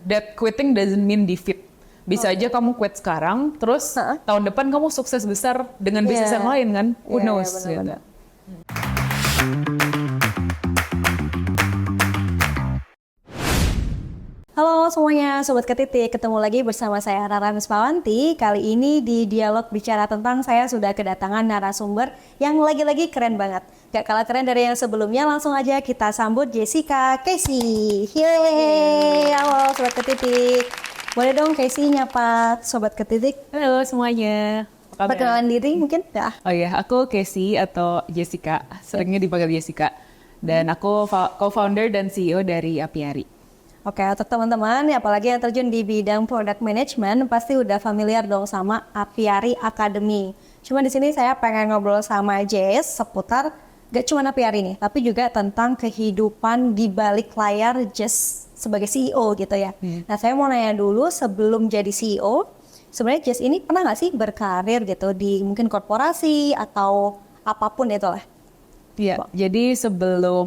that quitting doesn't mean defeat. Bisa aja kamu quit sekarang, terus tahun depan kamu sukses besar dengan bisnis yang lain kan? Who knows? Bener-bener. Gitu. Halo semuanya, Sobat Ketitik. Ketemu lagi bersama saya Rara Mispawanti. Kali ini di Dialog Bicara Tentang saya sudah kedatangan narasumber yang lagi-lagi keren banget. Gak kalah keren dari yang sebelumnya, langsung aja kita sambut Jessica Casey. Yeay, halo Sobat Ketitik. Boleh dong Casey nyapa Sobat Ketitik? Halo semuanya. Perkenalan diri mungkin? Ya. Oh iya, aku Casey atau Jessica, seringnya dipanggil Jessica. Dan aku co-founder dan CEO dari Apiari. Oke, untuk teman-teman, apalagi yang terjun di bidang product management, pasti udah familiar dong sama Apiari Academy. Cuma di sini saya pengen ngobrol sama Jess seputar gak cuma Apiari nih, tapi juga tentang kehidupan di balik layar Jess sebagai CEO gitu ya. Nah, saya mau nanya dulu sebelum jadi CEO, sebenarnya Jess ini pernah nggak sih berkarir gitu di mungkin korporasi atau apapun itu lah? Iya, jadi sebelum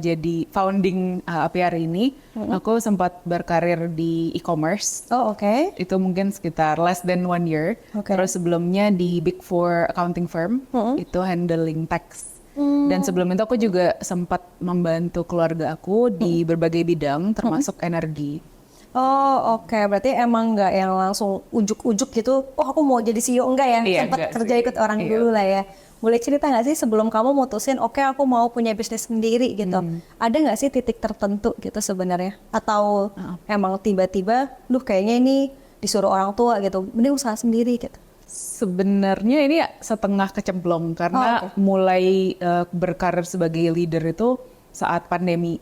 jadi founding Apiari ini, aku sempat berkarir di e-commerce. Oh, oke. Itu mungkin sekitar less than 1 year. Oke. Terus sebelumnya di Big Four accounting firm, itu handling tax. Dan sebelum itu aku juga sempat membantu keluarga aku di berbagai bidang, termasuk energi. Oh, oke. Berarti emang nggak yang langsung ujuk-ujuk gitu, oh aku mau jadi CEO, enggak ya? Iya, Sempat enggak kerja sih. ikut orang Iya. dulu lah ya. Boleh cerita nggak sih sebelum kamu mutusin, oke aku mau punya bisnis sendiri gitu. Ada nggak sih titik tertentu gitu sebenarnya? Atau emang tiba-tiba, duh kayaknya ini disuruh orang tua gitu, mending usaha sendiri gitu. Sebenarnya ini setengah kecemplung karena mulai berkarir sebagai leader itu saat pandemi.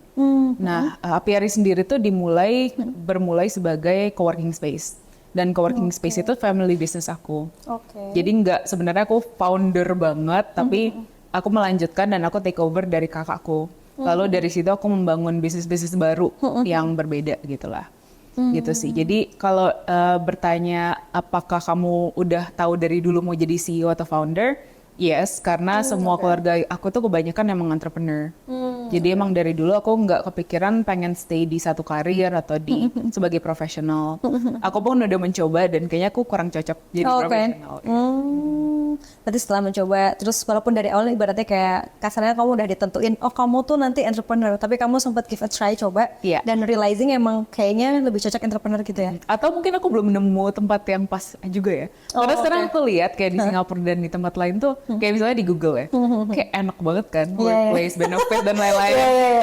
Nah, Apiari sendiri tuh bermulai sebagai coworking space. Dan coworking space itu family business aku. Oke. Jadi sebenarnya aku founder banget, tapi aku melanjutkan dan aku take over dari kakakku. Lalu dari situ aku membangun bisnis-bisnis baru yang berbeda gitulah. Gitu sih. Jadi kalau bertanya apakah kamu udah tahu dari dulu mau jadi CEO atau founder? Yes, karena semua keluarga aku tuh kebanyakan emang entrepreneur. Jadi emang dari dulu aku nggak kepikiran pengen stay di satu karir atau di sebagai profesional. Aku pun udah mencoba dan kayaknya aku kurang cocok jadi profesional. Berarti setelah mencoba, terus walaupun dari awal ibaratnya kayak kasarnya kamu udah ditentuin, oh kamu tuh nanti entrepreneur, tapi kamu sempat give a try coba, Iya. dan realizing emang kayaknya lebih cocok entrepreneur gitu ya. Atau mungkin aku belum nemu tempat yang pas juga ya. Karena sekarang aku lihat kayak di Singapura dan di tempat lain tuh, kayak misalnya di Google ya, kayak enak banget kan, workplace, benefit dan lain-lain.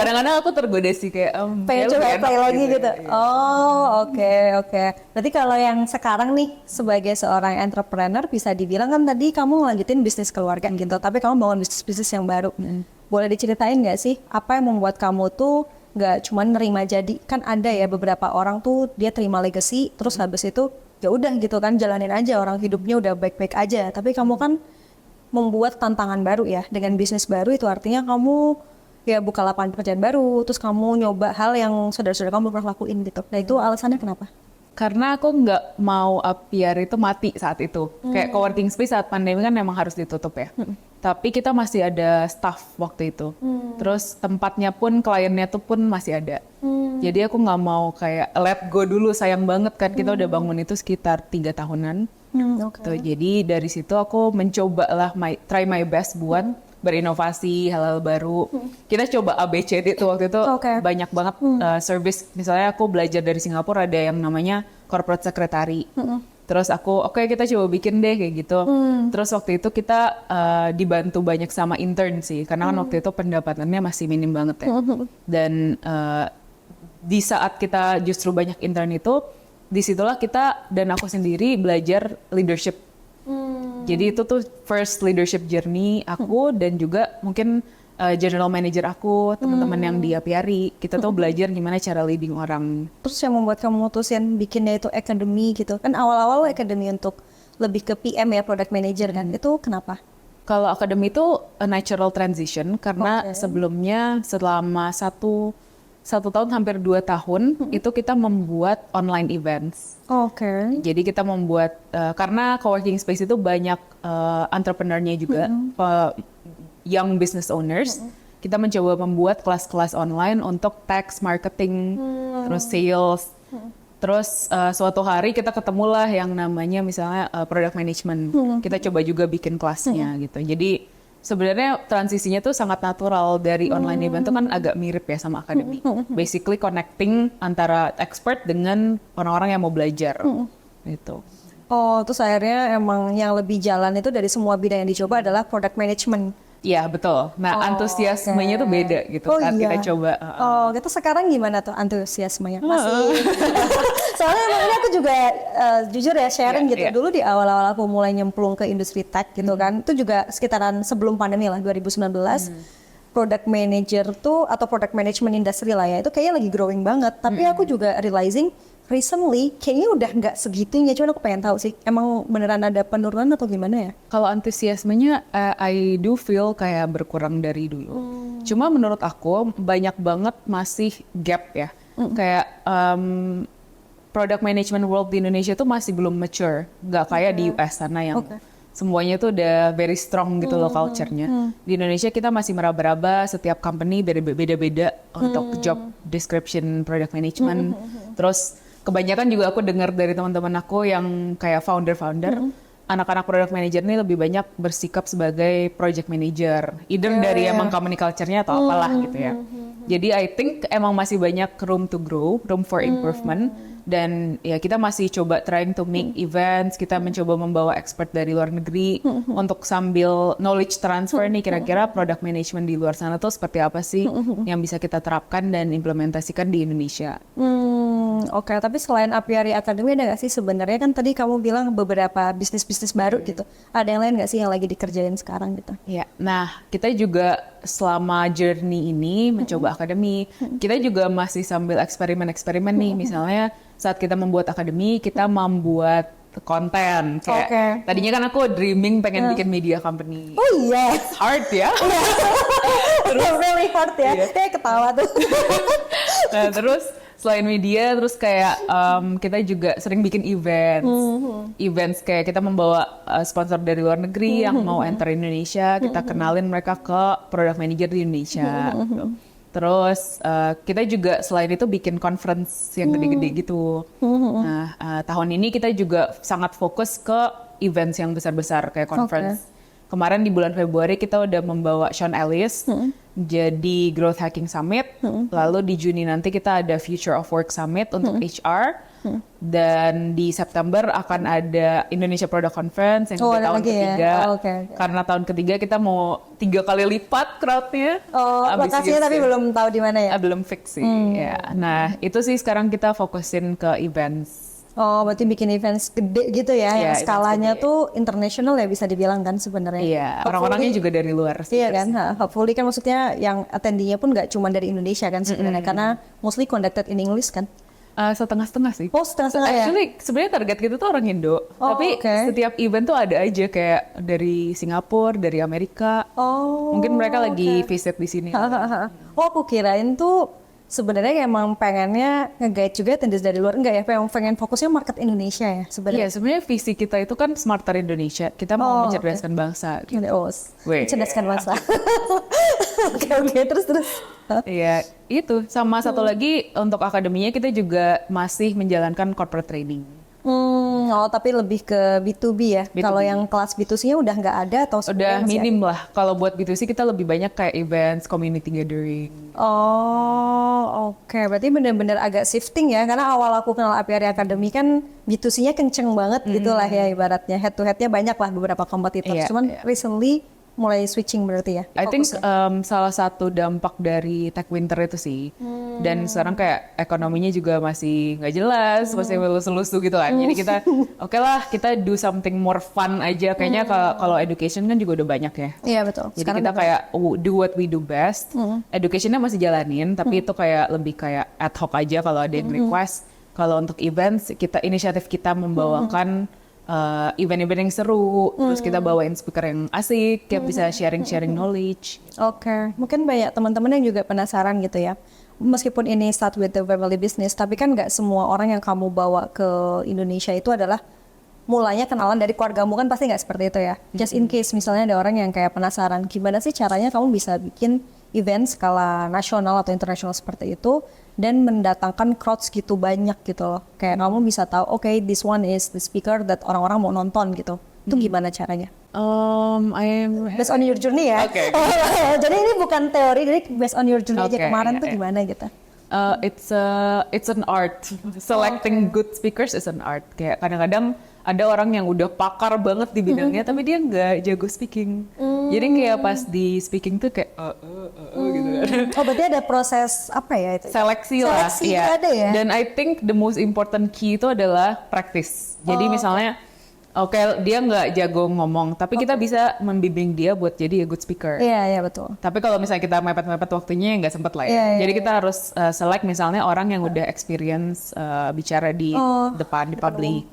Kadang-kadang aku tergoda sih kayak, Pengen coba apply lagi gitu. Iya. Oh, oke. Berarti kalau yang sekarang nih sebagai seorang entrepreneur bisa dibilang kan tadi kamu ngelanjutin bisnis keluarga gitu, tapi kamu bangun bisnis yang baru. Boleh diceritain nggak sih apa yang membuat kamu tuh nggak cuma nerima jadi? Kan ada ya beberapa orang tuh dia terima legacy, terus habis itu ya udah gitu kan jalanin aja, orang hidupnya udah baik-baik aja. Tapi kamu kan membuat tantangan baru ya dengan bisnis baru, itu artinya kamu ya buka lapangan pekerjaan baru, terus kamu nyoba hal yang saudara-saudara kamu belum pernah lakuin gitu. Nah itu alasannya kenapa? Karena aku nggak mau Apiari itu mati saat itu. Kayak coworking space saat pandemi kan memang harus ditutup ya. Tapi kita masih ada staff waktu itu. Terus tempatnya pun, kliennya tuh pun masih ada. Jadi aku nggak mau kayak let go dulu, sayang banget kan kita udah bangun itu sekitar 3 tahunan. Tuh, jadi dari situ aku mencoba lah, try my best buat berinovasi hal-hal baru. Kita coba ABCD tuh waktu itu banyak banget service. Misalnya aku belajar dari Singapura ada yang namanya corporate secretary. Terus aku kita coba bikin deh kayak gitu. Terus waktu itu kita dibantu banyak sama intern sih, karena kan waktu itu pendapatannya masih minim banget ya. Dan di saat kita justru banyak intern itu, disitulah kita dan aku sendiri belajar leadership. Jadi itu tuh first leadership journey aku dan juga mungkin general manager aku, teman-teman yang di Apiari, kita tuh belajar gimana cara leading orang. Terus yang membuat kamu mutusin bikinnya itu academy gitu? Kan awal-awal academy untuk lebih ke PM ya, product manager kan, itu kenapa? Kalau academy itu a natural transition karena sebelumnya selama satu tahun hampir 2 tahun itu kita membuat online events. Jadi kita membuat karena coworking space itu banyak entrepreneur-nya juga, young business owners. Kita mencoba membuat kelas-kelas online untuk tax, marketing, terus sales. Terus suatu hari kita ketemulah yang namanya misalnya product management. Kita coba juga bikin kelasnya gitu. Jadi sebenarnya transisinya tuh sangat natural dari online event tuh kan agak mirip ya sama akademi. Basically connecting antara expert dengan orang-orang yang mau belajar gitu. Oh, terus akhirnya emang yang lebih jalan itu dari semua bidang yang dicoba adalah product management. Iya betul. Nah antusiasmenya tuh beda gitu saat kita coba. Oh, gitu sekarang gimana tuh antusiasmenya? Masih. Soalnya emang ini aku juga jujur ya sharing gitu. Dulu di awal-awal aku mulai nyemplung ke industri tech gitu kan. Itu juga sekitaran sebelum pandemi lah 2019. Product manager tuh atau product management industry lah ya. Itu kayaknya lagi growing banget. Tapi aku juga realizing recently kayaknya udah nggak segitunya, cuman aku pengen tahu sih emang beneran ada penurunan atau gimana ya? Kalau antusiasmenya I do feel kayak berkurang dari dulu. Cuma menurut aku banyak banget masih gap ya. Kayak product management world di Indonesia tuh masih belum mature, nggak kayak di US sana yang semuanya tuh udah very strong gitu loh culture-nya. Di Indonesia kita masih meraba-raba, setiap company beda-beda untuk job description product management. Terus kebanyakan juga aku dengar dari teman-teman aku yang kayak founder-founder, anak-anak product manager ini lebih banyak bersikap sebagai project manager, either dari emang company culture-nya atau apalah gitu ya. Jadi I think emang masih banyak room to grow, room for improvement. Dan ya kita masih coba trying to make events, kita mencoba membawa expert dari luar negeri untuk sambil knowledge transfer nih kira-kira product management di luar sana tuh seperti apa sih yang bisa kita terapkan dan implementasikan di Indonesia. Oke, tapi selain Apiari Academy ada nggak sih sebenarnya kan tadi kamu bilang beberapa bisnis-bisnis baru gitu. Ada yang lain nggak sih yang lagi dikerjain sekarang gitu? Ya, nah kita juga selama journey ini mencoba akademi, kita juga masih sambil eksperimen-eksperimen nih. Misalnya saat kita membuat akademi, kita membuat konten. Kayak tadinya kan aku dreaming pengen bikin media company. Oh iya. It's hard ya. Terus really hard ya. Kayak ketawa tuh. Nah, terus selain media, terus kayak kita juga sering bikin events kayak kita membawa sponsor dari luar negeri yang mau enter Indonesia, kita kenalin mereka ke product manager di Indonesia. Terus kita juga selain itu bikin conference yang gede-gede gitu. Nah tahun ini kita juga sangat fokus ke events yang besar-besar kayak conference. Kemarin di bulan Februari kita udah membawa Sean Ellis jadi Growth Hacking Summit. Lalu di Juni nanti kita ada Future of Work Summit untuk HR. Dan di September akan ada Indonesia Product Conference yang tahun ketiga. Karena tahun ketiga kita mau 3 kali lipat crowd-nya. Lokasinya tapi belum tahu di mana ya? Belum fix sih. Ya. Nah itu sih sekarang kita fokusin ke events. Oh, berarti bikin events gede gitu ya, yang skalanya tuh international ya bisa dibilang kan sebenarnya. Iya, orang-orangnya juga dari luar. Iya kan, hopefully kan maksudnya yang attendinya pun nggak cuma dari Indonesia kan sebenarnya, karena mostly conducted in English kan. Setengah-setengah sih. Oh, setengah-setengah ya? Actually, sebenarnya target kita tuh orang Indo. Tapi setiap event tuh ada aja kayak dari Singapura, dari Amerika. Mungkin mereka lagi visit di sini. Oh, aku kirain tuh sebenarnya emang pengennya nge-guide juga attendees dari luar, enggak ya? Pengen fokusnya market Indonesia ya sebenarnya. Iya, sebenarnya visi kita itu kan Smarter Indonesia. Kita mau mencerdaskan bangsa. Mencerdaskan bangsa. Oke, terus. Iya, itu. Sama satu lagi untuk akademinya kita juga masih menjalankan corporate training. Tapi lebih ke B2B ya. Kalau yang kelas B2C-nya udah nggak ada atau udah minim lah. Kalau buat B2C kita lebih banyak kayak events, community gathering. Oke. Berarti benar-benar agak shifting ya. Karena awal aku kenal Apiari Academy kan B2C-nya kenceng banget gitu lah ya ibaratnya. Head to head-nya banyak lah beberapa kompetitor. Cuman recently mulai switching berarti ya? I think salah satu dampak dari tech winter itu sih. Dan sekarang kayak ekonominya juga masih nggak jelas, masih lusu-lusu gitu kan. Jadi kita oke lah kita do something more fun aja. Kayaknya kalau education kan juga udah banyak ya. Iya betul. Jadi sekarang kita kayak do what we do best. Educationnya masih jalanin, tapi itu kayak lebih kayak ad hoc aja kalau ada yang request. Kalau untuk events, inisiatif kita membawakan event-event yang seru, terus kita bawain speaker yang asik, yang bisa sharing knowledge. Oke, mungkin banyak teman-teman yang juga penasaran gitu ya. Meskipun ini start with the family business, tapi kan nggak semua orang yang kamu bawa ke Indonesia itu adalah mulanya kenalan dari keluargamu, kan pasti nggak seperti itu ya. Just in case misalnya ada orang yang kayak penasaran, gimana sih caranya kamu bisa bikin event skala nasional atau internasional seperti itu dan mendatangkan crowds gitu banyak gitu loh. Kayak kamu bisa tahu, oke, this one is the speaker that orang-orang mau nonton gitu. Itu gimana caranya? Based on your journey ya. Oke. Jadi ini bukan teori, jadi based on your journey aja Oke, kemarin iya, tuh iya. gimana gitu. It's an art. Selecting good speakers is an art. Kayak kadang-kadang ada orang yang udah pakar banget di bidangnya, tapi dia nggak jago speaking. Jadi kayak pas di speaking tuh kayak gitu kan. Oh berarti ada proses apa ya itu? Seleksi lah, Seleksi iya. ada ya? Dan I think the most important key itu adalah practice. Jadi misalnya, oke, dia nggak jago ngomong, tapi kita bisa membimbing dia buat jadi a good speaker. Iya betul. Tapi kalau misalnya kita mepet-mepet waktunya nggak sempet lah ya. Iya, iya, Jadi kita harus select misalnya orang yang udah experience bicara di depan, di public.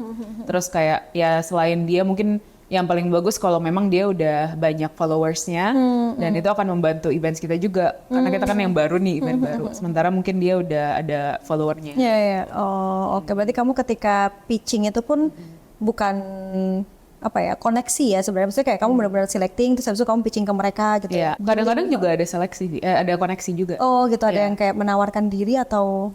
Terus kayak ya selain dia mungkin yang paling bagus kalau memang dia udah banyak followersnya. Dan itu akan membantu events kita juga. Karena kita kan yang baru nih, event baru. Sementara mungkin dia udah ada followernya. Iya. Oh oke, berarti kamu ketika pitching itu pun bukan apa ya, koneksi ya sebenarnya, maksudnya kayak kamu benar-benar selecting terus habis itu kamu pitching ke mereka gitu Iya, ya. kadang-kadang juga ada seleksi, ada koneksi juga. Oh gitu, ada Iya. yang kayak menawarkan diri atau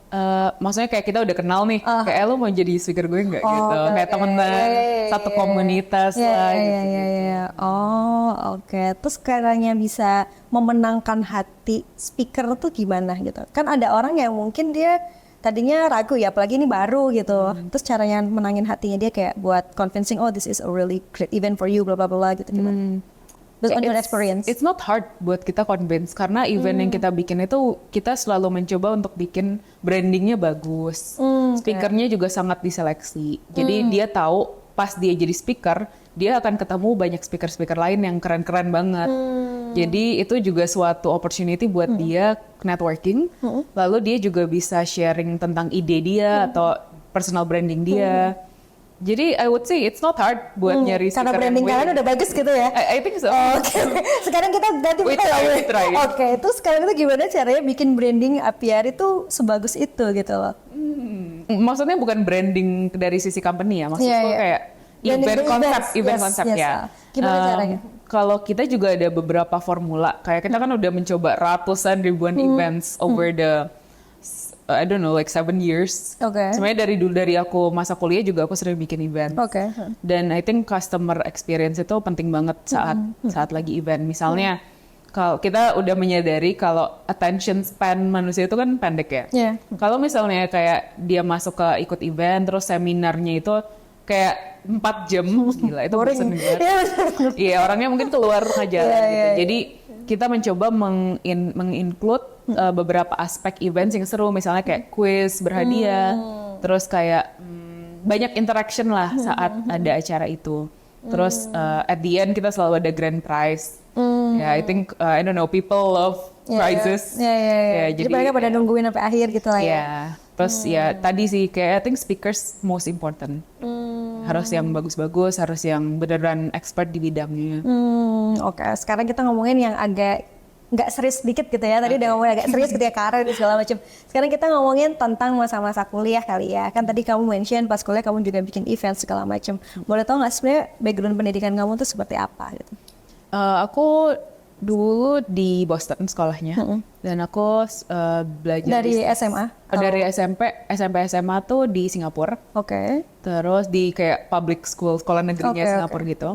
Maksudnya kayak kita udah kenal nih, kayak lo mau jadi speaker gue nggak gitu, oke, kayak temenan, satu komunitas lah gitu. Iya. Oh oke, terus caranya bisa memenangkan hati speaker tuh gimana gitu? Kan ada orang yang mungkin dia tadinya ragu ya, apalagi ini baru gitu. Terus caranya menangin hatinya dia kayak buat convincing, oh this is a really great event for you, bla bla bla gitu gimana? Based on your experience. It's not hard buat kita convince karena event yang kita bikin itu kita selalu mencoba untuk bikin brandingnya bagus, speakernya juga sangat diseleksi. Jadi dia tahu pas dia jadi speaker dia akan ketemu banyak speaker-speaker lain yang keren-keren banget. Jadi itu juga suatu opportunity buat dia networking. Lalu dia juga bisa sharing tentang ide dia atau personal branding dia. Jadi I would say it's not hard buat nyari Karena speaker branding yang kalian udah bagus gitu ya. I think so. Oke. Sekarang kita ganti We try. Oke, itu sekarang itu gimana caranya bikin branding Apiari itu sebagus itu gitu loh? Maksudnya bukan branding dari sisi company ya, maksudku Iya. kayak Branding event dari konsep, events, event yes, konsep yes, ya. Gimana caranya? Kalau kita juga ada beberapa formula, kayak kita kan udah mencoba ratusan ribuan events over the I don't know like 7 years. Oke. Sebenarnya dari aku masa kuliah juga aku sering bikin event. Oke. Dan I think customer experience itu penting banget saat lagi event. Misalnya kalau kita udah menyadari kalau attention span manusia itu kan pendek ya. Iya. Kalau misalnya kayak dia masuk ke ikut event terus seminarnya itu kayak 4 jam, gila itu bosen banget. Iya benar. Iya, orangnya mungkin keluar aja gitu. Jadi kita mencoba menginclude beberapa aspek events yang seru, misalnya kayak quiz berhadiah, terus kayak banyak interaction lah saat ada acara itu. Terus at the end kita selalu ada grand prize. Ya, I think I don't know, people love prizes. Iya. Ya, Jadi mereka pada nungguin sampai akhir gitu lah ya. ya. Terus ya tadi sih kayak I think speakers most important. Harus yang bagus-bagus, harus yang beneran expert di bidangnya. Oke. Sekarang kita ngomongin yang agak nggak serius sedikit gitu ya. Tadi udah ngomongin agak serius gitu ya, karir dan segala macam. Sekarang kita ngomongin tentang masa-masa kuliah kali ya. Kan tadi kamu mention pas kuliah kamu juga bikin event segala macam. Boleh tahu nggak sebenarnya background pendidikan kamu tuh seperti apa gitu? Aku dulu di Boston sekolahnya, dan aku belajar Dari SMA? dari SMP SMA tuh di Singapura, Oke. terus di kayak public school, sekolah negerinya Oke, Singapura gitu.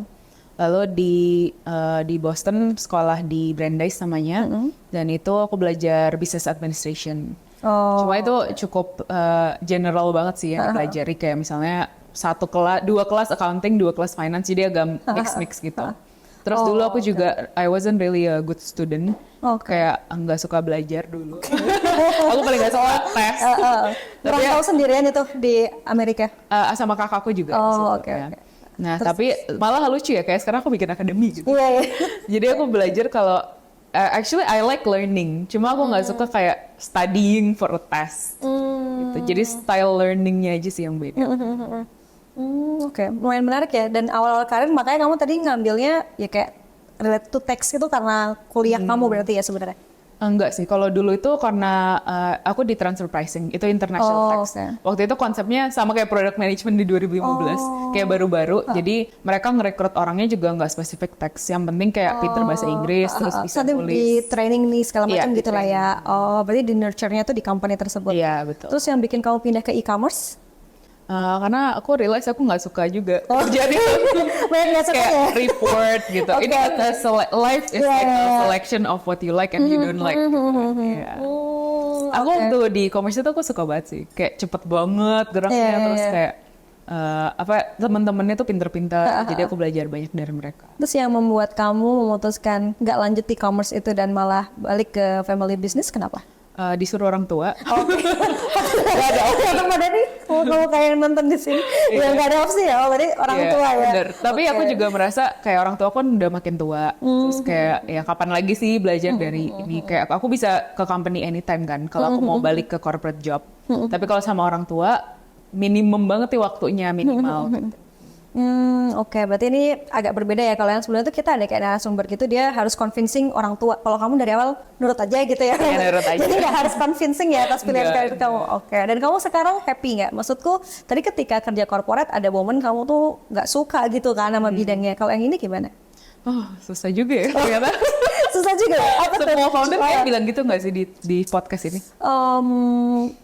Lalu di Boston sekolah di Brandeis namanya, dan itu aku belajar business administration. Oh. Cuma itu cukup general banget sih yang dipelajari, kayak misalnya 2 kelas accounting, 2 kelas finance, jadi agak mix gitu. Terus dulu aku juga I wasn't really a good student, kayak nggak suka belajar dulu. Aku paling nggak suka tes. Tapi Merantau sendirian itu di Amerika? sama kakakku juga. di Oh, situ, oke, ya. oke. Nah tapi malah lucu ya, kayak sekarang aku bikin akademi gitu. Iya. Jadi aku belajar kalau actually I like learning, cuma aku nggak suka kayak studying for a test. Gitu. Jadi style learningnya aja sih yang beda. Oke, lumayan menarik ya. Dan awal-awal karir makanya kamu tadi ngambilnya ya kayak relate to text itu karena kuliah kamu berarti ya sebenarnya. Enggak sih, kalau dulu itu karena aku di transfer pricing, itu international tax. Okay. Waktu itu konsepnya sama kayak product management di 2015, kayak baru-baru. Jadi mereka ngerekrut orangnya juga nggak spesifik tax, yang penting kayak pinter bahasa Inggris, terus bisa Nanti di nulis. training nih segala Iya, macam di gitu lah ya. Berarti di nurture-nya tuh di company tersebut. Iya, betul. Terus yang bikin kamu pindah ke e-commerce? Karena aku realize aku nggak suka juga jadi Banyak nggak suka kayak ya? report gitu. Oke, Ini oke. life is like a selection of what you like and you don't like. Iya. Aku waktu di e-commerce itu aku suka banget sih, kayak cepet banget geraknya, terus kayak teman-temannya tuh pinter-pinter, jadi aku belajar banyak dari mereka. Terus yang membuat kamu memutuskan nggak lanjut e-commerce itu dan malah balik ke family business, kenapa? Disuruh orang tua. Gak ada opsi ya teman nih. Kamu kayak nonton di sini. Ya nggak ada opsi ya. Berarti orang Iya, tua ya. bener. Tapi aku juga merasa kayak orang tua kan udah makin tua. Terus kayak ya kapan lagi sih belajar dari ini. Kayak aku bisa ke company anytime kan. Kalau aku mau balik ke corporate job. Tapi kalau sama orang tua minimum banget sih waktunya minimal. Gitu. Oke, berarti ini agak berbeda ya. Kalau yang sebelumnya tuh kita ada kayak narasumber gitu, dia harus convincing orang tua. Kalau kamu dari awal nurut aja gitu ya. Iya, nurut aja. Jadi nggak harus convincing ya atas pilihan Nggak. karir kamu. Oke, dan kamu sekarang happy nggak? Maksudku, tadi ketika kerja corporate ada momen kamu tuh nggak suka gitu kan sama bidangnya. Kalau yang ini gimana? Oh, susah juga ya ternyata. Susah juga. Apa tuh? Semua founder kayak bilang gitu nggak sih di podcast ini?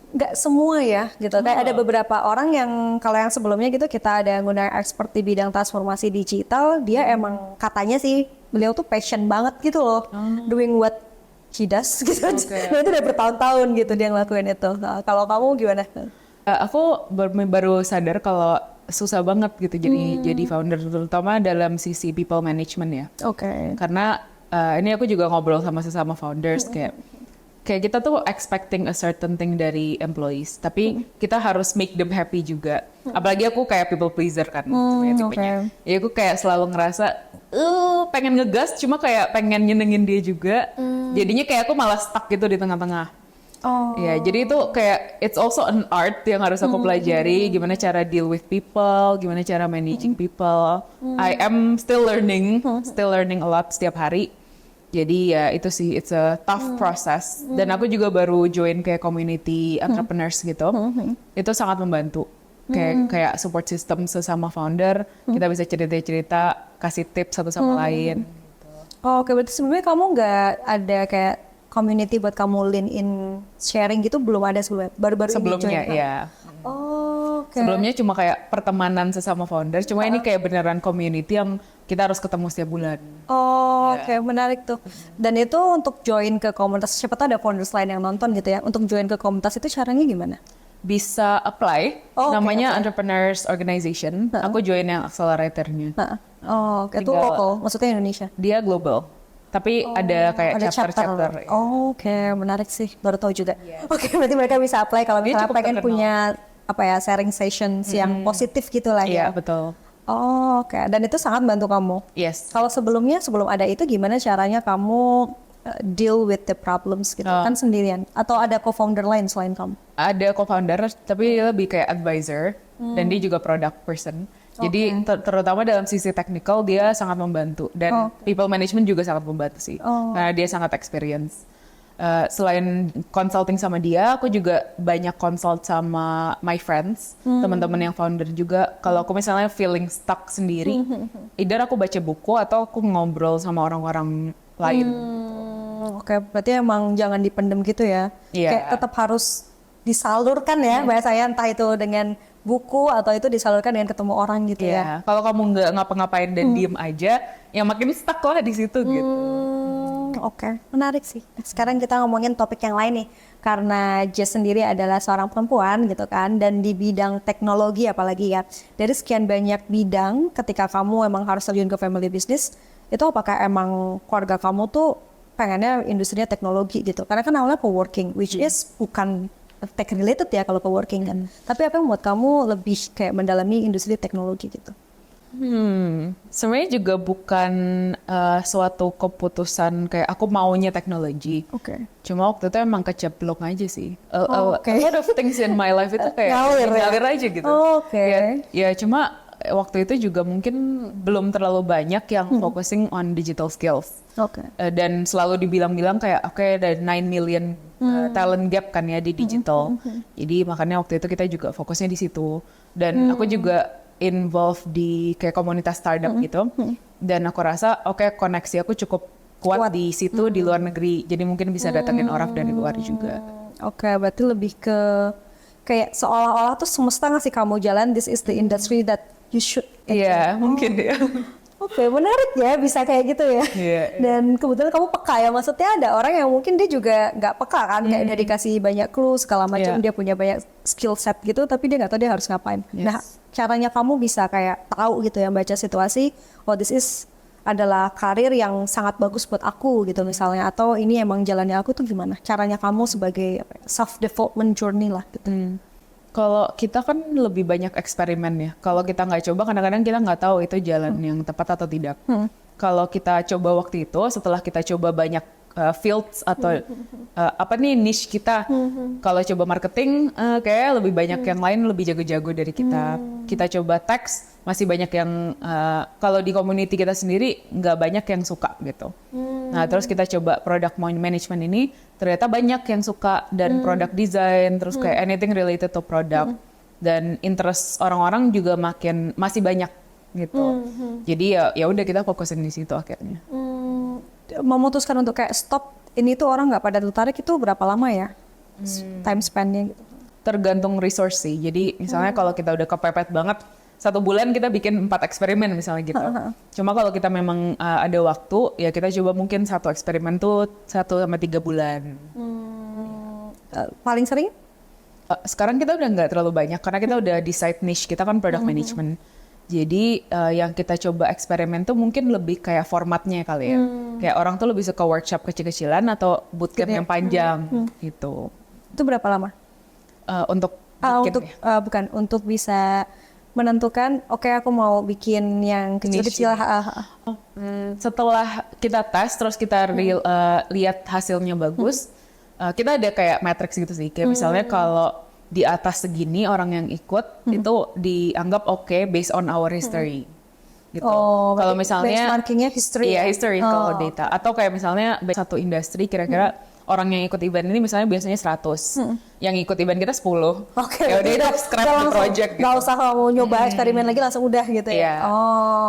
Nggak semua ya gitu. Kayak ada beberapa orang yang kalau yang sebelumnya gitu kita ada ngundang expert di bidang transformasi digital, dia emang katanya sih beliau tuh passion banget gitu loh, doing what he does gitu. Nah, itu udah bertahun-tahun gitu dia ngelakuin itu. Nah, kalau kamu gimana? Aku baru sadar kalau susah banget gitu jadi founder, terutama dalam sisi people management ya. Oke. Karena ini aku juga ngobrol sama sesama founders kayak kita tuh expecting a certain thing dari employees, tapi kita harus make them happy juga. Apalagi aku kayak people pleaser kan, sebenarnya tipenya. Ya aku kayak selalu ngerasa, pengen ngegas, cuma kayak pengen nyenengin dia juga. Jadinya kayak aku malah stuck gitu di tengah-tengah. Ya, jadi itu kayak it's also an art yang harus aku pelajari, gimana cara deal with people, gimana cara managing people. I am still learning a lot setiap hari. Jadi ya itu sih, it's a tough process. Dan aku juga baru join kayak community entrepreneurs gitu. Itu sangat membantu. Kayak support system sesama founder, kita bisa cerita-cerita, kasih tips satu sama lain. Oke, berarti sebelumnya kamu nggak ada kayak community buat kamu lean in sharing gitu, belum ada sebelumnya? Baru-baru ini Sebelumnya join? ya. Oke. Sebelumnya cuma kayak pertemanan sesama founder, cuma ini kayak beneran community yang kita harus ketemu setiap bulan. Oke, menarik tuh. Dan itu untuk join ke komunitas, siapa tahu ada founders lain yang nonton gitu ya. Untuk join ke komunitas itu caranya gimana? Bisa apply, namanya Entrepreneurs Organization. Aku join yang accelerator-nya. Oke, itu lokal, maksudnya Indonesia. Dia global, tapi ada kayak Ada chapter-chapter. Oke, menarik sih, baru tahu juga. Oke, berarti mereka bisa apply kalau misalnya cukup pengen terkenal. punya apa ya, sharing sessions yang positif gitu lah Iya, ya. betul. Oke, dan itu sangat bantu kamu. Yes. Kalau sebelum ada itu gimana caranya kamu deal with the problems gitu? Kan sendirian atau ada co-founder lain selain kamu? Ada co-founder, tapi dia lebih kayak advisor, dan dia juga product person. Jadi terutama dalam sisi technical dia sangat membantu, dan people management juga sangat membantu sih, karena dia sangat experience. Selain consulting sama dia, aku juga banyak consult sama my friends, teman-teman yang founder juga. Kalau aku misalnya feeling stuck sendiri, either aku baca buku atau aku ngobrol sama orang-orang lain. Oke, berarti emang jangan dipendem gitu ya. Iya. Kayak tetap harus disalurkan ya, bahasanya entah itu dengan buku atau itu disalurkan dengan ketemu orang gitu ya. Kalau kamu nggak ngapa-ngapain dan diem aja, ya makin stuck lah di situ gitu. Oke, menarik sih. Sekarang kita ngomongin topik yang lain nih. Karena Jess sendiri adalah seorang perempuan gitu kan, dan di bidang teknologi apalagi ya. Dari sekian banyak bidang, ketika kamu emang harus terjun ke family business, itu apakah emang keluarga kamu tuh pengennya industrinya teknologi gitu? Karena kan awalnya co-working, which is bukan tech related ya kalau co-working kan. Tapi apa yang membuat kamu lebih kayak mendalami industri teknologi gitu? Sebenarnya juga bukan suatu keputusan kayak aku maunya teknologi. Cuma waktu itu emang keceplok aja sih. A lot of things in my life itu kayak ngalir aja gitu. Ya cuma waktu itu juga mungkin belum terlalu banyak yang focusing on digital skills. Oke. Dan selalu dibilang-bilang kayak oke, ada 9 million talent gap kan ya di digital. Jadi makanya waktu itu kita juga fokusnya di situ. Dan aku juga involved di kayak komunitas startup gitu. Dan aku rasa oke, koneksi aku cukup kuat di situ di luar negeri. Jadi mungkin bisa datangin orang dari luar juga. Oke, berarti lebih ke kayak seolah-olah tuh semesta ngasih kamu jalan, this is the industry that you should. Iya, mungkin ya. Oke, menarik ya bisa kayak gitu ya. Iya. Dan kebetulan kamu peka ya, maksudnya ada orang yang mungkin dia juga nggak peka kan, kayak dia dikasih banyak clue segala macam, Iya. dia punya banyak skill set gitu, tapi dia nggak tahu dia harus ngapain. Yes. Nah, caranya kamu bisa kayak tahu gitu ya, baca situasi, oh this is adalah karir yang sangat bagus buat aku gitu misalnya, atau ini emang jalannya aku tuh gimana? Caranya kamu sebagai self development journey lah gitu. Kalau kita kan lebih banyak eksperimen ya. Kalau kita nggak coba, kadang-kadang kita nggak tahu itu jalan yang tepat atau tidak. Kalau kita coba waktu itu, setelah kita coba banyak fields atau apa nih niche kita. Kalau coba marketing, kayak lebih banyak yang lain lebih jago-jago dari kita. Kita coba teks, masih banyak yang kalau di community kita sendiri nggak banyak yang suka gitu. Nah terus kita coba product management ini, ternyata banyak yang suka, dan product design, terus kayak anything related to product, dan interest orang-orang juga masih banyak gitu. Jadi ya udah kita fokusin di situ akhirnya. Memutuskan untuk kayak stop ini tuh orang nggak pada tertarik itu berapa lama ya time span-nya gitu? Tergantung resource sih. Jadi misalnya kalau kita udah kepepet banget, 1 bulan kita bikin 4 eksperimen misalnya gitu. Cuma kalau kita memang ada waktu, ya kita coba mungkin 1 eksperimen tuh 1-3 bulan. Paling sering? Sekarang kita udah nggak terlalu banyak karena kita udah decide niche, kita kan product management. Jadi yang kita coba eksperimen tuh mungkin lebih kayak formatnya kali ya. Kayak orang tuh lebih suka workshop kecil-kecilan atau bootcamp yang panjang gitu. Itu berapa lama? Untuk bootcamp ya. Bukan untuk bisa menentukan oke aku mau bikin yang kecil-kecil. Setelah kita tes terus kita lihat hasilnya bagus, kita ada kayak matrix gitu sih. Kayak misalnya kalau di atas segini orang yang ikut itu dianggap oke based on our history. Gitu. Kalau misalnya benchmarkingnya history. Iya, historical data. Atau kayak misalnya satu industri kira-kira orang yang ikut event ini misalnya biasanya 100. Yang ikut event kita 10. Oke. Ya udah itu scrap the project gitu. Gak usah kamu nyoba eksperimen lagi langsung udah gitu ya. Iya.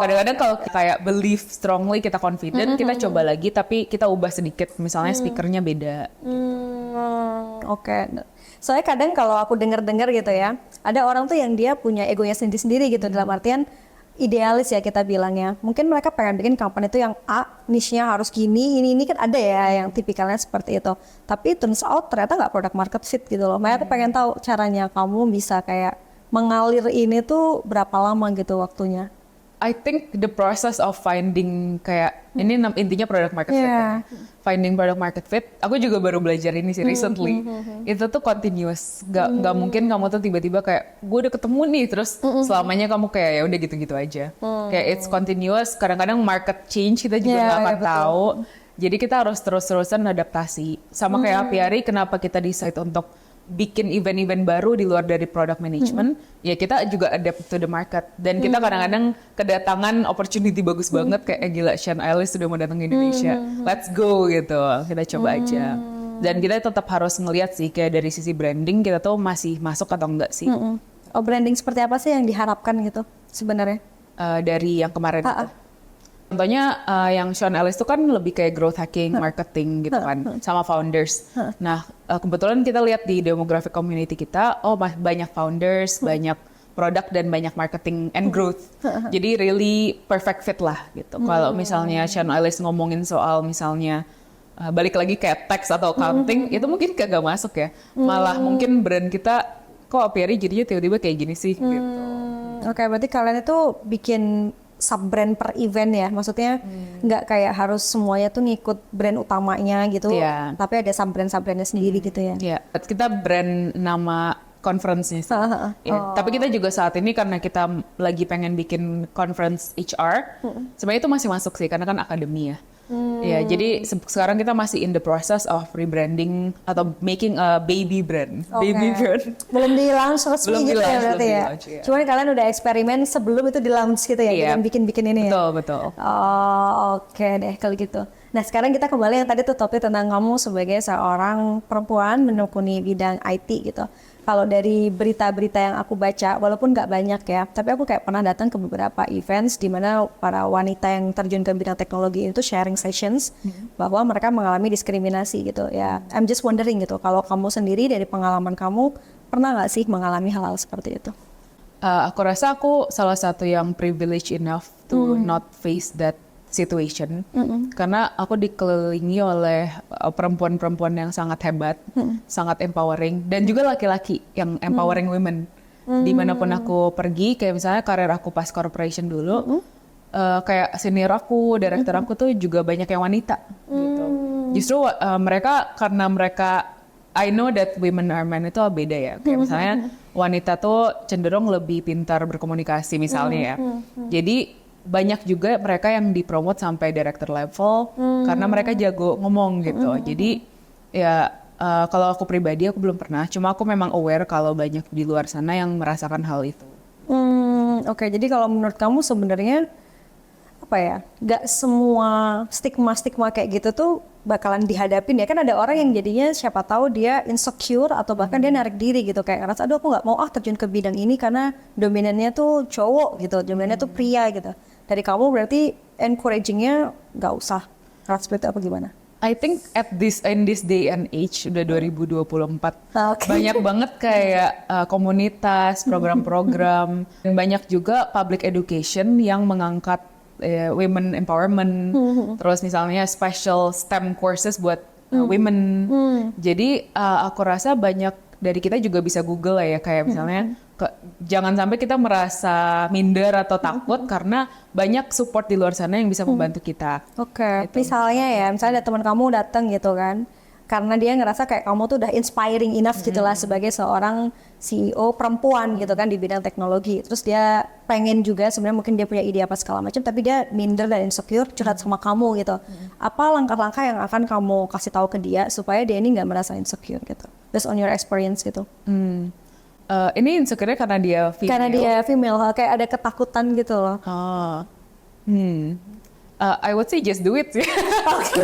Kadang-kadang kalau kita kayak believe strongly, kita confident, kita coba lagi tapi kita ubah sedikit. Misalnya speakernya beda. Oke. Soalnya kadang kalau aku dengar-dengar gitu ya, ada orang tuh yang dia punya egonya sendiri-sendiri gitu, dalam artian idealis ya kita bilangnya. Mungkin mereka pengen bikin company itu yang niche-nya harus gini, ini kan ada ya yang tipikalnya seperti itu. Tapi turns out ternyata nggak product market fit gitu loh. Makanya aku pengen tahu caranya kamu bisa kayak mengalir ini tuh berapa lama gitu waktunya. I think the process of finding kayak ini intinya product market fit. Kan? Finding product market fit. Aku juga baru belajar ini sih recently. Itu tuh continuous. Gak mungkin kamu tuh tiba-tiba kayak gue udah ketemu nih terus selamanya kamu kayak ya udah gitu-gitu aja. Kayak it's continuous. Kadang-kadang market change kita juga nggak akan tahu. Jadi kita harus terus-terusan adaptasi. Sama kayak Apiari, kenapa kita decide untuk bikin event-event baru di luar dari product management, ya kita juga adapt to the market. Dan kita kadang-kadang kedatangan opportunity bagus banget, kayak gila Sean Ellis sudah mau datang ke Indonesia, let's go gitu, kita coba aja. Dan kita tetap harus ngelihat sih, kayak dari sisi branding kita tuh masih masuk atau enggak sih. Oh, branding seperti apa sih yang diharapkan gitu sebenarnya? Dari yang kemarin itu. Contohnya yang Sean Ellis itu kan lebih kayak growth hacking, marketing gitu kan, sama founders. Nah kebetulan kita lihat di demographic community kita, oh banyak founders, banyak produk dan banyak marketing and growth. Jadi really perfect fit lah gitu. Kalau misalnya Sean Ellis ngomongin soal misalnya balik lagi kayak tax atau accounting, itu mungkin kagak masuk ya. Malah mungkin brand kita kok Apiari jadinya tiba-tiba kayak gini sih gitu. Oke, berarti kalian itu bikin sub-brand per event ya, maksudnya nggak kayak harus semuanya tuh ngikut brand utamanya gitu, tapi ada sub-brandnya sendiri gitu ya. Iya, kita brand nama conference-nya sih. Tapi kita juga saat ini karena kita lagi pengen bikin conference HR, sebenarnya itu masih masuk sih, karena kan akademi ya. Ya, jadi sekarang kita masih in the process of rebranding atau making a baby brand. Baby brand. Belum di-launch resmi Belum gitu ya di-launch, berarti belum ya? di-launch, iya. Cuman kalian udah eksperimen sebelum itu di-launch gitu ya? Iya. Dengan bikin-bikin ini ya? Betul. Oh, oke deh kalau gitu. Nah sekarang kita kembali yang tadi tuh topik tentang kamu sebagai seorang perempuan menekuni bidang IT gitu. Kalau dari berita-berita yang aku baca, walaupun nggak banyak ya, tapi aku kayak pernah datang ke beberapa events di mana para wanita yang terjun ke bidang teknologi itu sharing sessions bahwa mereka mengalami diskriminasi gitu ya. I'm just wondering gitu, kalau kamu sendiri dari pengalaman kamu pernah nggak sih mengalami hal-hal seperti itu? Aku rasa aku salah satu yang privileged enough to not face that situation karena aku dikelilingi oleh perempuan-perempuan yang sangat hebat, sangat empowering dan juga laki-laki yang empowering women. Dimanapun aku pergi, kayak misalnya karir aku pas corporation dulu, kayak senior aku, director aku tuh juga banyak yang wanita gitu. Justru karena mereka I know that women are men itu beda ya. Kayak misalnya wanita tuh cenderung lebih pintar berkomunikasi misalnya ya. Jadi banyak juga mereka yang dipromot sampai director level karena mereka jago ngomong gitu. Jadi ya kalau aku pribadi aku belum pernah. Cuma aku memang aware kalau banyak di luar sana yang merasakan hal itu. Oke, jadi kalau menurut kamu sebenarnya apa ya? Gak semua stigma-stigma kayak gitu tuh bakalan dihadapin ya. Kan ada orang yang jadinya siapa tahu dia insecure atau bahkan dia narik diri gitu, kayak ngerasa aduh aku nggak mau terjun ke bidang ini karena dominannya tuh cowok gitu, dominannya tuh pria gitu. Dari kamu berarti encouragingnya nggak usah hal seperti itu apa gimana? I think in this day and age udah 2024 banyak banget kayak komunitas, program-program dan banyak juga public education yang mengangkat women empowerment, terus misalnya special STEM courses buat women. Jadi aku rasa banyak dari kita juga bisa Google ya kayak misalnya jangan sampai kita merasa minder atau takut karena banyak support di luar sana yang bisa membantu kita. Oke, misalnya ya, misalnya ada teman kamu datang gitu kan, karena dia ngerasa kayak kamu tuh udah inspiring enough gitulah sebagai seorang CEO perempuan gitu kan di bidang teknologi. Terus dia pengen juga sebenarnya mungkin dia punya ide apa segala macam, tapi dia minder dan insecure curhat sama kamu gitu. Apa langkah-langkah yang akan kamu kasih tahu ke dia supaya dia ini nggak merasa insecure gitu? Based on your experience gitu. Ini insecure karena dia female. Karena dia female, kayak ada ketakutan gitu loh. I would say just do it sih. Oke,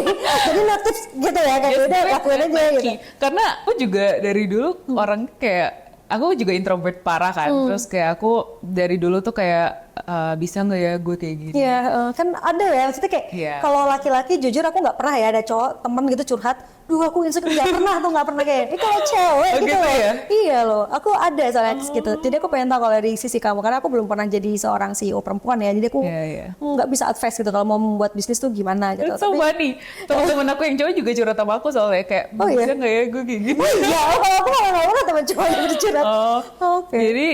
jadi notice gitu ya, kayak udah lakuin aja gitu. Karena aku juga dari dulu orang kayak, aku juga introvert parah kan. Terus kayak aku dari dulu tuh kayak, bisa nggak ya gue kayak gini? Iya, kan ada ya, maksudnya kayak kalau laki-laki jujur aku nggak pernah ya ada cowok temen gitu curhat, duh aku insecure nggak pernah kayak, ini kalau cewek gitu loh, ya? Iya loh, aku ada soalnya gitu. Jadi aku pengen tahu kalau dari sisi kamu, karena aku belum pernah jadi seorang CEO perempuan ya, jadi aku nggak bisa advice gitu kalau mau membuat bisnis tuh gimana gitu. It's so funny, teman-teman aku yang cowok juga curhat sama aku soalnya kayak, bisa nggak ya gue kayak gini? Iya, kalau aku malah nggak pernah teman cowok yang curhat. Jadi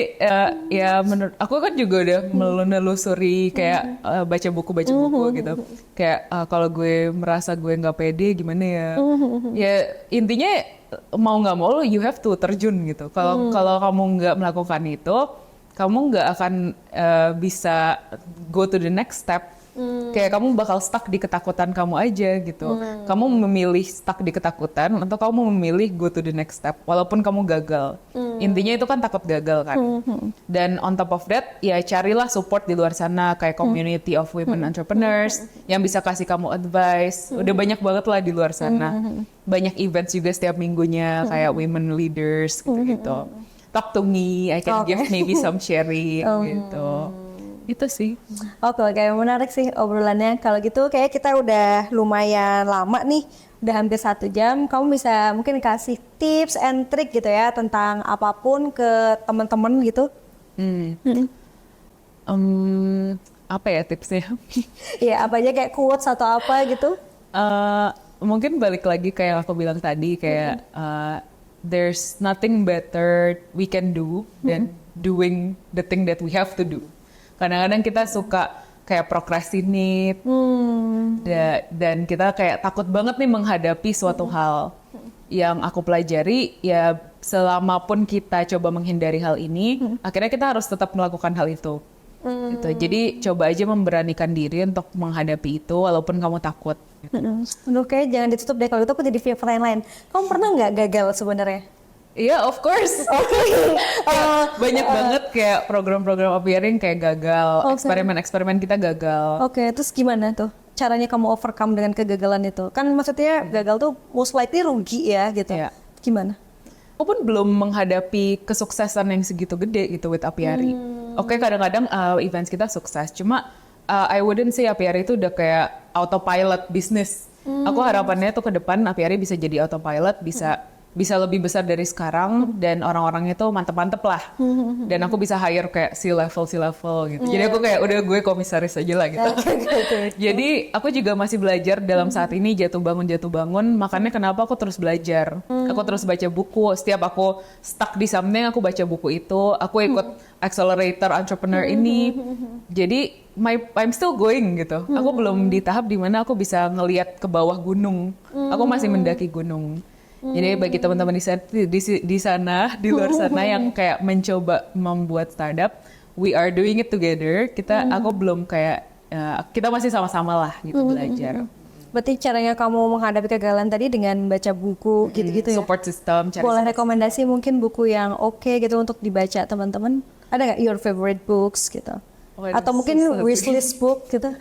ya menurut aku kan juga udah menelusuri kayak baca buku gitu. Kayak kalau gue merasa gue nggak pede gimana ya? Ya intinya mau nggak mau you have to terjun gitu. Kalau kamu nggak melakukan itu, kamu nggak akan bisa go to the next step. Kayak kamu bakal stuck di ketakutan kamu aja gitu. Kamu memilih stuck di ketakutan atau kamu memilih go to the next step walaupun kamu gagal. Intinya itu kan takut gagal kan. Dan on top of that ya carilah support di luar sana kayak community of women entrepreneurs yang bisa kasih kamu advice. Udah banyak banget lah di luar sana. Banyak events juga setiap minggunya kayak women leaders gitu-gitu. Talk to me, I can give maybe some sharing gitu. Itu sih. Oke, menarik sih obrolannya. Kalau gitu kayak kita udah lumayan lama nih, udah hampir 1 jam. Kamu bisa mungkin kasih tips and trick gitu ya tentang apapun ke teman-teman gitu. Apa ya tipsnya? Iya, apa aja kayak quotes atau apa gitu? Mungkin balik lagi kayak yang aku bilang tadi kayak there's nothing better we can do than doing the thing that we have to do. Kadang-kadang kita suka kayak procrastinate dan kita kayak takut banget nih menghadapi suatu hal. Yang aku pelajari ya selama pun kita coba menghindari hal ini, akhirnya kita harus tetap melakukan hal itu. Gitu. Jadi coba aja memberanikan diri untuk menghadapi itu walaupun kamu takut. Oke, jangan ditutup deh, kalau itu aku jadi via lain. Kamu pernah nggak gagal sebenarnya? Iya, of course. Banyak banget kayak program-program appearing kayak gagal, eksperimen-eksperimen kita gagal. Oke, terus gimana tuh caranya kamu overcome dengan kegagalan itu? Kan maksudnya gagal tuh most likely rugi ya gitu. Iya. Gimana? Aku pun belum menghadapi kesuksesan yang segitu gede gitu with Apiari. Oke, kadang-kadang events kita sukses, cuma I wouldn't say Apiari itu udah kayak autopilot bisnis. Aku harapannya tuh ke depan Apiari bisa jadi autopilot, bisa lebih besar dari sekarang dan orang-orangnya tuh mantep-mantep lah. Dan aku bisa hire kayak C-level gitu. Jadi aku kayak udah gue komisaris aja lah gitu. Jadi aku juga masih belajar dalam saat ini jatuh bangun. Makanya kenapa aku terus belajar. Aku terus baca buku. Setiap aku stuck di something aku baca buku itu. Aku ikut accelerator entrepreneur ini. Jadi I'm still going gitu. Aku belum di tahap dimana aku bisa ngelihat ke bawah gunung. Aku masih mendaki gunung. Jadi bagi teman-teman di luar sana yang kayak mencoba membuat startup, we are doing it together. Aku belum kayak kita masih sama-sama lah gitu belajar. Berarti caranya kamu menghadapi kegagalan tadi dengan baca buku gitu-gitu ya? Support system. Boleh rekomendasi mungkin buku yang oke gitu untuk dibaca teman-teman? Ada nggak your favorite books gitu? Atau mungkin wishlist book gitu?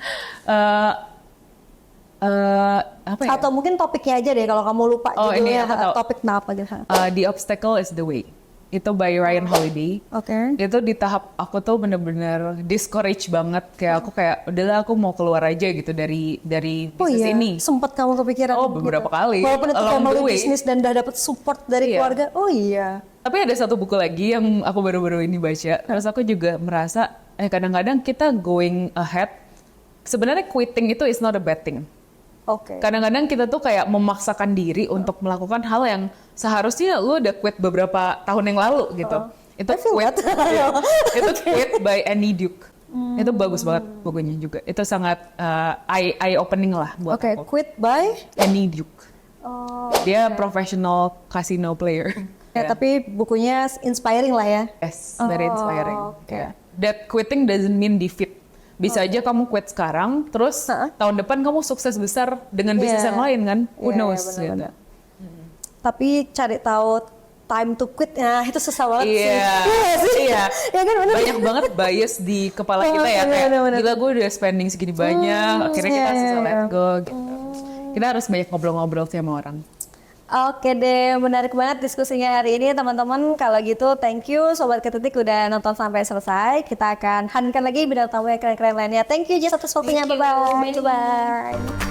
Apa ya? Atau mungkin topiknya aja deh kalau kamu lupa judulnya topik apa gitu. The Obstacle is the Way. Itu by Ryan Holiday. Oke. Itu di tahap aku tuh bener-bener discourage banget. Kayak aku kayak udahlah aku mau keluar aja gitu dari bisnis ini. Sempat kamu kepikiran? Beberapa kali. Walaupun itu Along the family way. bisnis dan udah dapet support dari keluarga. Oh iya. Tapi ada satu buku lagi yang aku baru-baru ini baca. Terus aku juga merasa kadang-kadang kita going ahead. Sebenarnya quitting itu is not a bad thing. Oke. Kadang-kadang kita tuh kayak memaksakan diri untuk melakukan hal yang seharusnya lu udah quit beberapa tahun yang lalu gitu. Itu quit by Annie Duke. Itu bagus banget bukunya juga. Itu sangat eye opening lah buat aku. Quit by Annie Duke. Dia professional casino player. Ya, tapi bukunya inspiring lah ya. Yes, very inspiring. Yeah. That quitting doesn't mean defeat. Bisa aja kamu quit sekarang, terus tahun depan kamu sukses besar dengan bisnis yang lain kan? Who knows? Gitu. Tapi cari tahu time to quit, nah itu susah banget sih. Iya. Ya kan, bener. Banyak banget bias di kepala kita ya. Kayak, gila gue udah spending segini banyak, akhirnya kita susah let go gitu. Kita harus banyak ngobrol-ngobrol sama orang. Oke deh, menarik banget diskusinya hari ini teman-teman. Kalau gitu, thank you Sobat Ketetik udah nonton sampai selesai. Kita akan hadirkan lagi bidang tamu yang keren-keren lainnya. Thank you Jess atas waktunya. Bye-bye.